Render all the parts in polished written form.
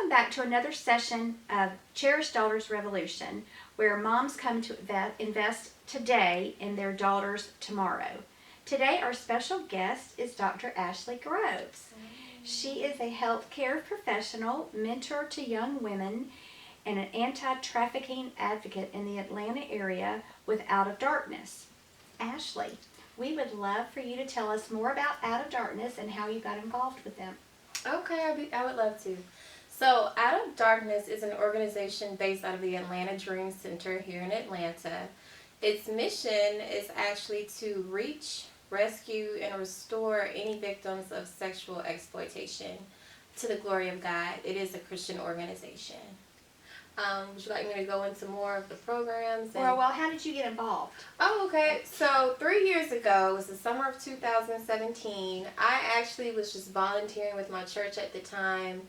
Welcome back to another session of Cherished Daughters Revolution, where moms come to invest today in their daughters tomorrow. Today, our special guest is Dr. Ashley Groves. She is a healthcare professional, mentor to young women, and an anti-trafficking advocate in the Atlanta area with Out of Darkness. Ashley, we would love for you to tell us more about Out of Darkness and how you got involved with them. Okay, I would love to. So, Out of Darkness is an organization based out of the Atlanta Dream Center here in Atlanta. Its mission is actually to reach, rescue, and restore any victims of sexual exploitation to the glory of God. It is a Christian organization. Would you like me to go into more of the programs? Well, how did you get involved? Oh, okay. So 3 years ago, it was the summer of 2017. I actually was just volunteering with my church at the time.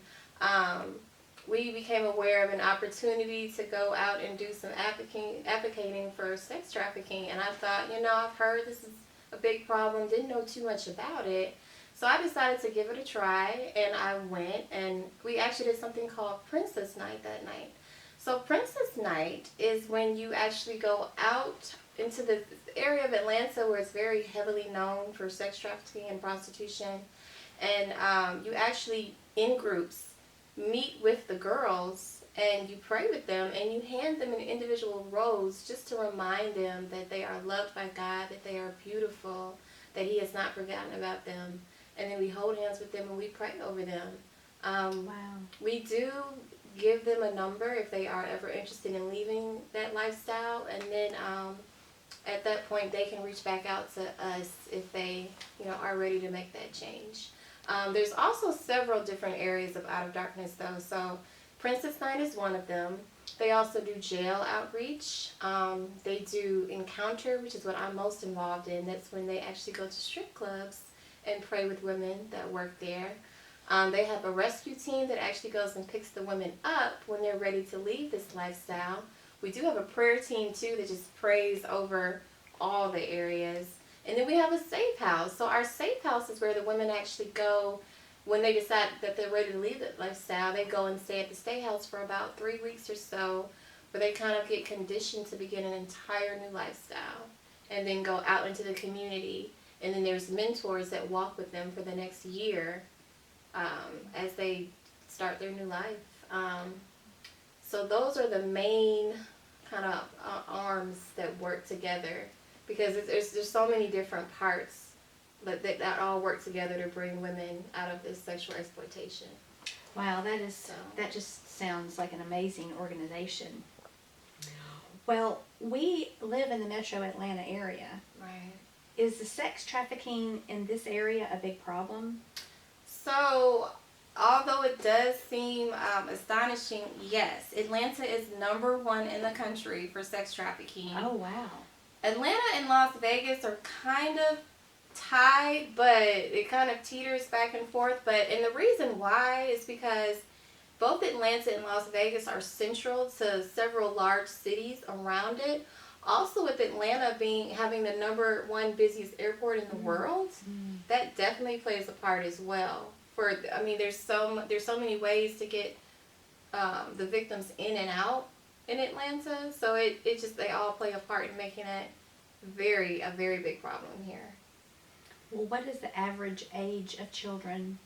We became aware of an opportunity to go out and do some advocating for sex trafficking. And I thought, I've heard this is a big problem, didn't know too much about it. So I decided to give it a try, and I went, and we actually did something called Princess Night that night. So Princess Night is when you actually go out into the area of Atlanta where it's very heavily known for sex trafficking and prostitution. And you actually, in groups, meet with the girls and you pray with them and you hand them an individual rose just to remind them that they are loved by God, that they are beautiful, that He has not forgotten about them. And then we hold hands with them and we pray over them. Wow. We do give them a number if they are ever interested in leaving that lifestyle, and then at that point they can reach back out to us if they are ready to make that change. There's also several different areas of Out of Darkness though. So Princess Night is one of them. They also do jail outreach. They do Encounter, which is what I'm most involved in. That's when they actually go to strip clubs and pray with women that work there. They have a rescue team that actually goes and picks the women up when they're ready to leave this lifestyle. We do have a prayer team too that just prays over all the areas. And then we have a safe house. So our safe house is where the women actually go when they decide that they're ready to leave that lifestyle. They go and stay at the stay house for about 3 weeks or so, where they kind of get conditioned to begin an entire new lifestyle and then go out into the community. And then there's mentors that walk with them for the next year as they start their new life. So those are the main kind of arms that work together, because there's so many different parts that all work together to bring women out of this sexual exploitation. Wow, that just sounds like an amazing organization. Well, we live in the metro Atlanta area. Right. Is the sex trafficking in this area a big problem? So, although it does seem astonishing, yes, Atlanta is #1 in the country for sex trafficking. Oh, wow. Atlanta and Las Vegas are kind of tied, but it kind of teeters back and forth. And the reason why is because both Atlanta and Las Vegas are central to several large cities around it. Also, with Atlanta having the #1 busiest airport in the world, that definitely plays a part as well. There's so many ways to get the victims in and out in Atlanta, so they all play a part in making it a very big problem here. Well, what is the average age of children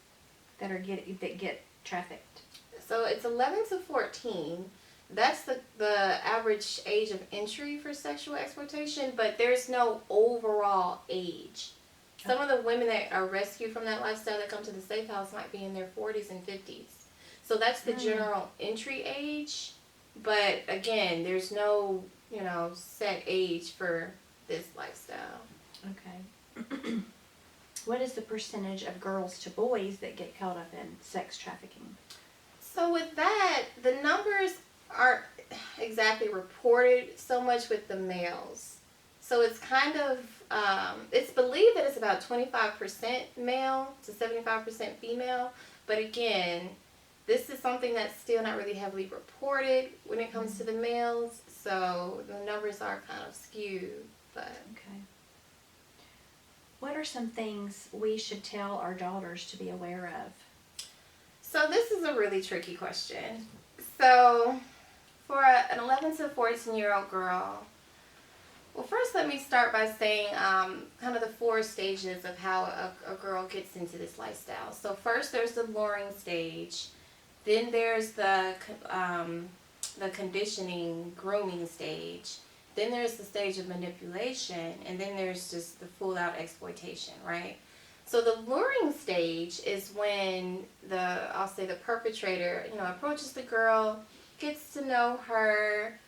that get trafficked? So it's 11 to 14. That's the average age of entry for sexual exploitation, but there's no overall age. Some of the women that are rescued from that lifestyle that come to the safe house might be in their 40s and 50s. So that's the general entry age. But again, there's no, set age for this lifestyle. Okay. What is the percentage of girls to boys that get caught up in sex trafficking? So with that, the numbers aren't exactly reported so much with the males. So it's kind of, it's believed that it's about 25% male to 75% female. But again, this is something that's still not really heavily reported when it comes to the males. So the numbers are kind of skewed. But okay. What are some things we should tell our daughters to be aware of? So this is a really tricky question. So for an 11 to 14-year-old girl, well, first let me start by saying kind of the 4 stages of how a girl gets into this lifestyle. So first there's the luring stage, then there's the conditioning, grooming stage, then there's the stage of manipulation, and then there's just the full-out exploitation, right? So the luring stage is when I'll say the perpetrator, approaches the girl, gets to know her,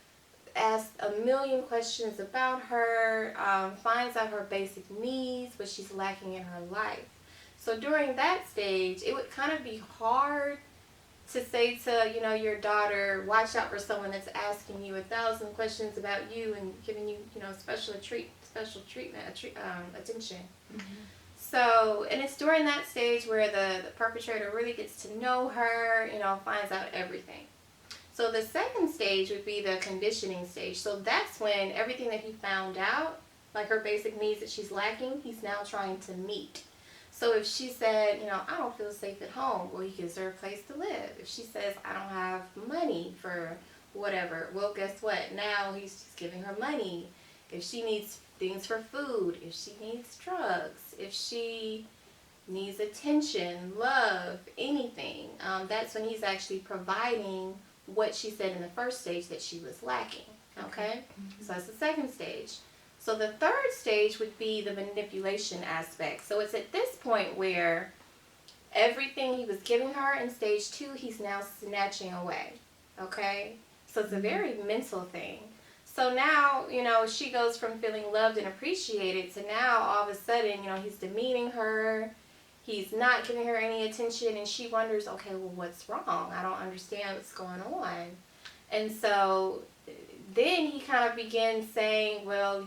asks a million questions about her, finds out her basic needs, what she's lacking in her life. So during that stage, it would kind of be hard to say to, your daughter, watch out for someone that's asking you 1,000 questions about you and giving you, special treatment, attention. Mm-hmm. So, and it's during that stage where the perpetrator really gets to know her, finds out everything. So the second stage would be the conditioning stage. So that's when everything that he found out, like her basic needs that she's lacking, he's now trying to meet. So if she said, I don't feel safe at home, well, he gives her a place to live. If she says, I don't have money for whatever, well, guess what? Now he's giving her money. If she needs things for food, if she needs drugs, if she needs attention, love, anything, that's when he's actually providing what she said in the first stage that she was lacking. Okay? Mm-hmm. So that's the second stage. So the third stage would be the manipulation aspect. So it's at this point where everything he was giving her in stage 2, he's now snatching away. Okay? So it's a very mental thing. So now, she goes from feeling loved and appreciated to now all of a sudden, he's demeaning her. He's not giving her any attention, and she wonders, okay, well, what's wrong? I don't understand what's going on. And so then he kind of begins saying, well,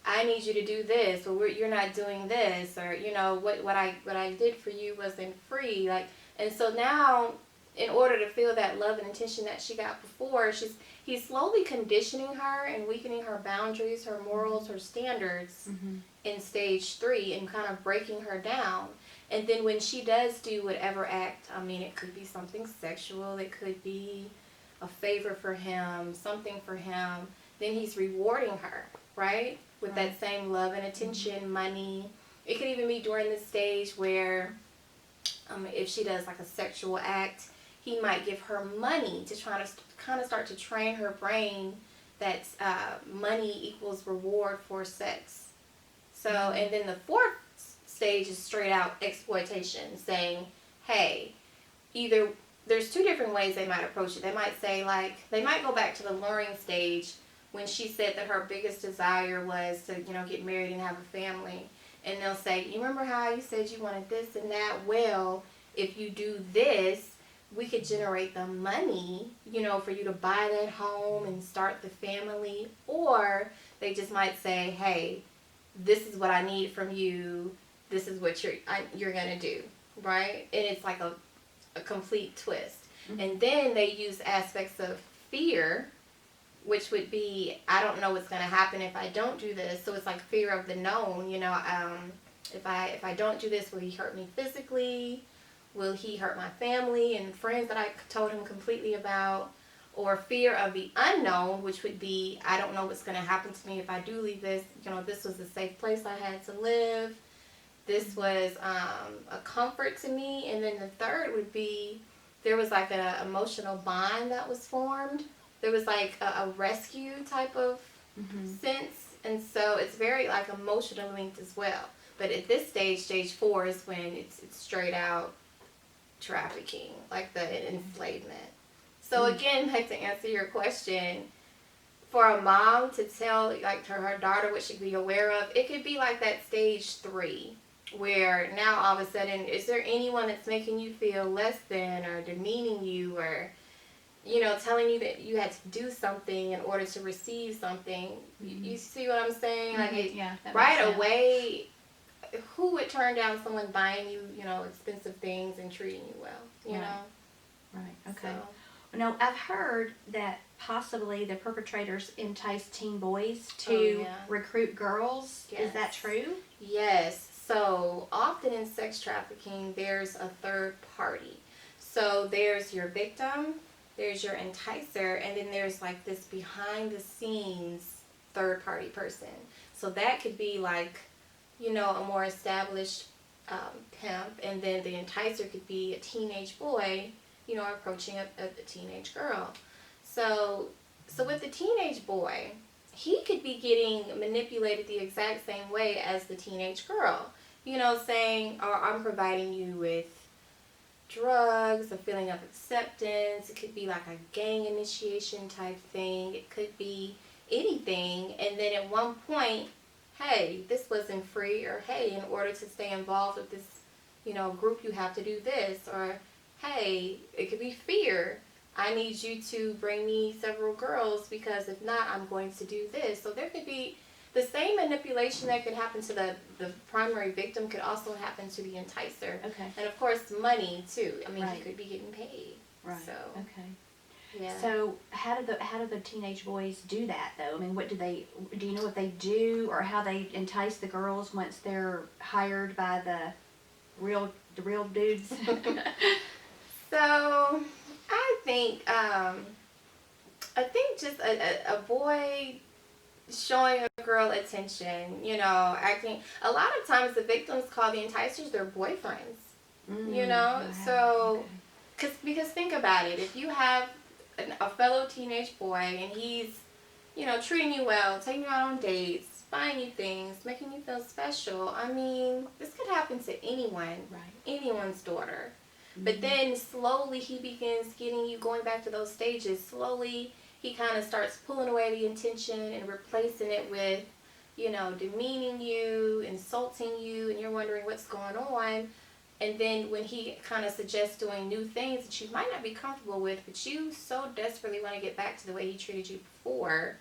I need you to do this, or you're not doing this, or, what I did for you wasn't free. And so now, in order to feel that love and attention that she got before, he's slowly conditioning her and weakening her boundaries, her morals, her standards in stage 3 and kind of breaking her down. And then when she does do whatever act, it could be something sexual, it could be a favor for him, something for him, then he's rewarding her, right? With that same love and attention, money. It could even be during the stage where if she does like a sexual act, he might give her money to try to kind of start to train her brain that money equals reward for sex. So, and then the fourth stage is straight out exploitation, saying, hey, either there's 2 different ways they might approach it. They might say, they might go back to the luring stage when she said that her biggest desire was to, get married and have a family. And they'll say, you remember how you said you wanted this and that? Well, if you do this, we could generate the money, for you to buy that home and start the family. Or they just might say, hey, this is what I need from you. This is what you're going to do, right? And it's like a complete twist. Mm-hmm. And then they use aspects of fear, which would be, I don't know what's going to happen if I don't do this. So it's like fear of the known, if I don't do this, will he hurt me physically? Will he hurt my family and friends that I told him completely about? Or fear of the unknown, which would be, I don't know what's going to happen to me if I do leave this. This was a safe place I had to live. This was a comfort to me. And then the third would be, there was like an emotional bond that was formed. There was like a rescue type of sense. And so it's very like emotionally linked as well. But at this stage 4 is when it's straight out trafficking, like the enslavement. So again, like to answer your question, for a mom to tell like to her daughter what she'd be aware of, it could be like that stage 3, where now all of a sudden, is there anyone that's making you feel less than or demeaning you or, telling you that you had to do something in order to receive something? You see what I'm saying? Like right away, who would turn down someone buying you, expensive things and treating you well, you know? Right, okay. So. No, I've heard that possibly the perpetrators entice teen boys to recruit girls. Yes. Is that true? Yes. So often in sex trafficking, there's a third party. So there's your victim, there's your enticer, and then there's like this behind the scenes third party person. So that could be like, a more established pimp, and then the enticer could be a teenage boy, approaching a teenage girl. So with the teenage boy, he could be getting manipulated the exact same way as the teenage girl. Saying, "Oh, I'm providing you with drugs, a feeling of acceptance." It could be like a gang initiation type thing. It could be anything. And then at one point, hey, this wasn't free, or hey, in order to stay involved with this, group, you have to do this, or hey, it could be fear. I need you to bring me several girls because if not, I'm going to do this. So there could be the same manipulation that could happen to the primary victim could also happen to the enticer. Okay. And of course, money too. I mean, Right. he could be getting paid. Right. So, Okay. yeah. So how do the teenage boys do that though? I mean, do you know what they do, or how they entice the girls once they're hired by the real dudes? So, I think just a boy showing a girl attention, acting. A lot of times the victims call the enticers their boyfriends, Wow. so, Okay. because think about it. If you have a fellow teenage boy and he's, treating you well, taking you out on dates, buying you things, making you feel special, I mean, this could happen to anyone, Right. anyone's daughter. But then slowly he begins getting you going back to those stages. Slowly he kind of starts pulling away the intention and replacing it with, demeaning you, insulting you, and you're wondering what's going on. And then when he kind of suggests doing new things that you might not be comfortable with, but you so desperately want to get back to the way he treated you before,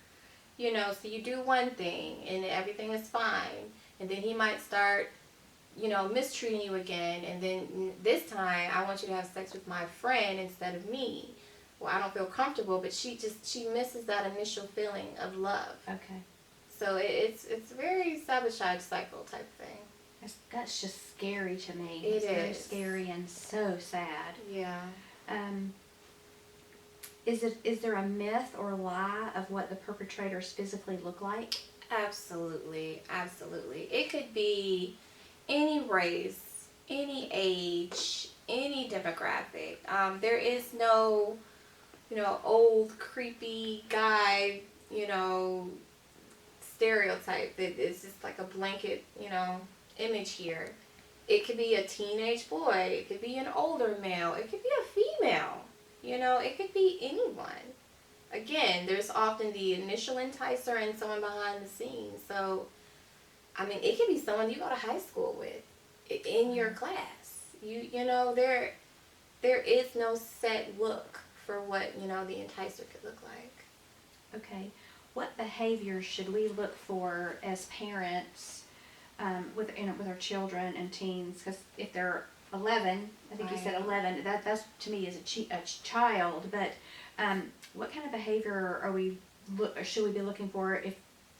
so you do one thing and everything is fine. And then he might start mistreating you again, and then this time I want you to have sex with my friend instead of me. Well, I don't feel comfortable, but she misses that initial feeling of love. Okay. So it's very sabotage cycle type thing. That's just scary to me. It It's very is. scary and so sad. Yeah. Is there a myth or lie of what the perpetrators physically look like? Absolutely. It could be any race, any age, any demographic. There is no, old creepy guy, stereotype. It's just like a blanket, image here. It could be a teenage boy. It could be an older male. It could be a female. It could be anyone. Again, there's often the initial enticer and someone behind the scenes. So, I mean, it could be someone you go to high school with, in your class. There is no set look for what, the enticer could look like. Okay. What behaviors should we look for as parents with our children and teens? Because if they're 11, I think you said Right. 11. That's to me is a child. But what kind of behavior should we be looking for if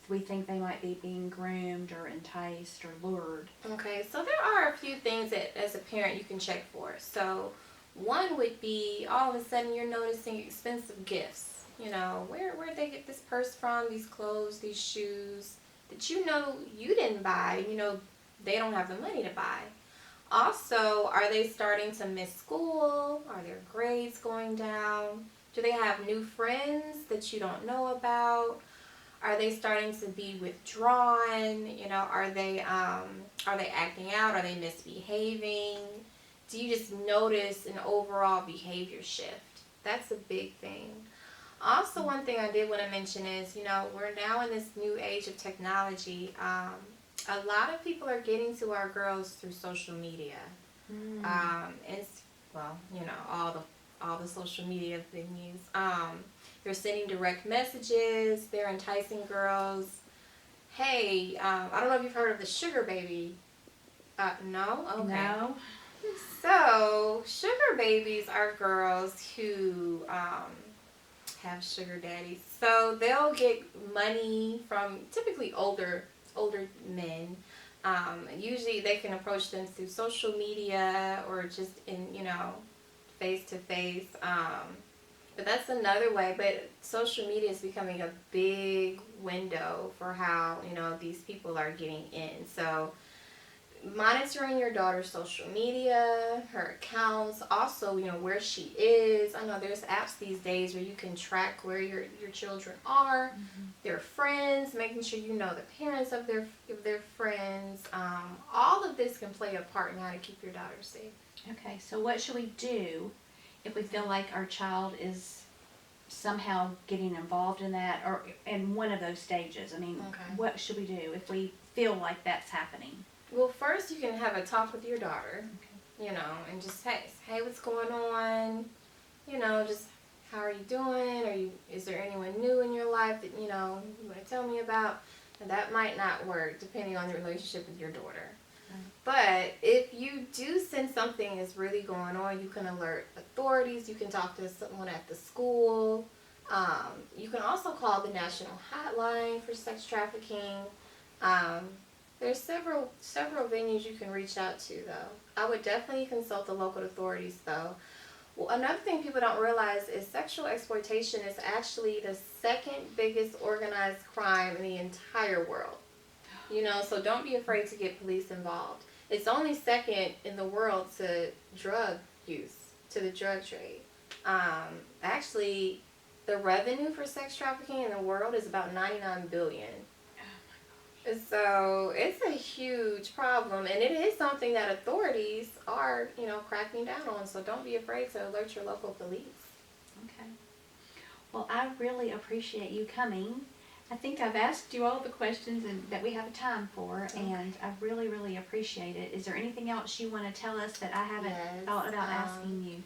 we think they might be being groomed or enticed or lured? Okay, so there are a few things that as a parent you can check for. So one would be all of a sudden you're noticing expensive gifts. Where'd they get this purse from, these clothes, these shoes that you didn't buy, they don't have the money to buy. Also, are they starting to miss school? Are their grades going down? Do they have new friends that you don't know about? Are they starting to be withdrawn? Are they acting out? Are they misbehaving? Do you just notice an overall behavior shift? That's a big thing. Also, one thing I did want to mention is, we're now in this new age of technology. A lot of people are getting to our girls through social media. All the social media venues. They're sending direct messages. They're enticing girls. Hey, I don't know if you've heard of the sugar baby. No? Okay. No. So, sugar babies are girls who have sugar daddies. So they'll get money from typically older men Usually they can approach them through social media or just in, face to face. But that's another way. But social media is becoming a big window for how, these people are getting in. So monitoring your daughter's social media, her accounts, also, where she is. I know there's apps these days where you can track where your children are, their friends, making sure you know the parents of their friends. All of this can play a part in how to keep your daughter safe. Okay, so what should we do if we feel like our child is somehow getting involved in that or in one of those stages? I mean, what should we do if we feel like that's happening? Well, first you can have a talk with your daughter, and just hey, what's going on? Just how are you doing? Is there anyone new in your life that, you want to tell me about? And that might not work depending on the relationship with your daughter. But if you do sense something is really going on, you can alert authorities. You can talk to someone at the school. You can also call the national hotline for sex trafficking. There's several venues you can reach out to, though. I would definitely consult the local authorities, though. Well, another thing people don't realize is sexual exploitation is actually the second biggest organized crime in the entire world. So don't be afraid to get police involved. It's only second in the world to drug use, to the drug trade. Actually, the revenue for sex trafficking in the world is about $99 billion. So it's a huge problem, and it is something that authorities are, cracking down on. So don't be afraid to alert your local police. Okay. Well, I really appreciate you coming. I think I've asked you all the questions that we have time for, and I really, really appreciate it. Is there anything else you want to tell us that I haven't thought about asking you?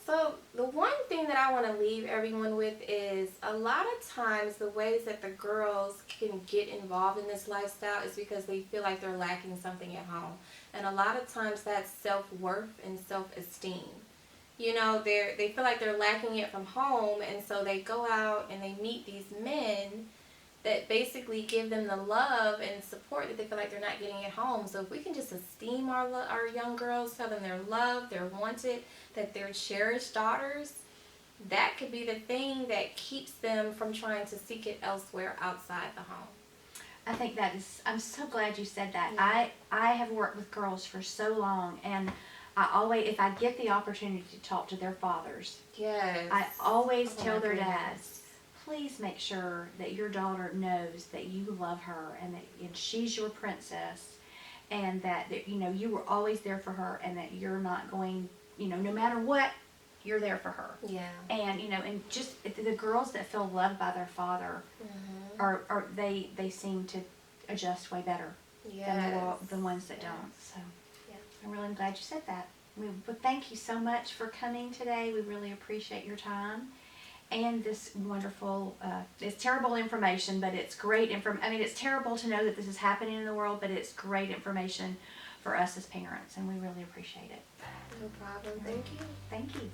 So the one thing that I want to leave everyone with is a lot of times the ways that the girls can get involved in this lifestyle is because they feel like they're lacking something at home. And a lot of times that's self-worth and self-esteem. They feel like they're lacking it from home, and so they go out and they meet these men that basically give them the love and support that they feel like they're not getting at home. So if we can just esteem our young girls, tell them they're loved, they're wanted, that they're cherished daughters, that could be the thing that keeps them from trying to seek it elsewhere outside the home. I think I'm so glad you said that. Yeah. I have worked with girls for so long, and if I get the opportunity to talk to their fathers, I always tell their dads, please make sure that your daughter knows that you love her and she's your princess, and that you were always there for her, and that you're not going, no matter what, you're there for her. Yeah. And and just the girls that feel loved by their father are they seem to adjust way better than the ones that don't. So I'm really glad you said that. But thank you so much for coming today. We really appreciate your time and this wonderful, it's terrible information, but it's great it's terrible to know that this is happening in the world, but it's great information for us as parents, and we really appreciate it. No problem. Thank you. Thank you.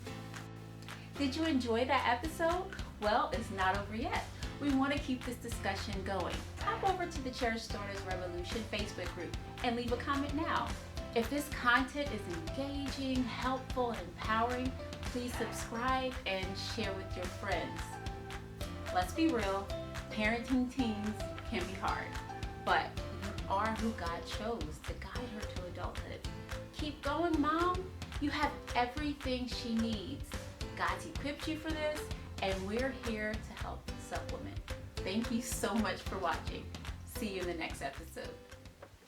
Did you enjoy that episode? Well, it's not over yet. We want to keep this discussion going. Hop over to the Cherished Daughters Revolution Facebook group and leave a comment now. If this content is engaging, helpful, and empowering, please subscribe and share with your friends. Let's be real, parenting teens can be hard, but you are who God chose to guide her to adulthood. Keep going, Mom. You have everything she needs. God's equipped you for this, and we're here to help supplement. Thank you so much for watching. See you in the next episode.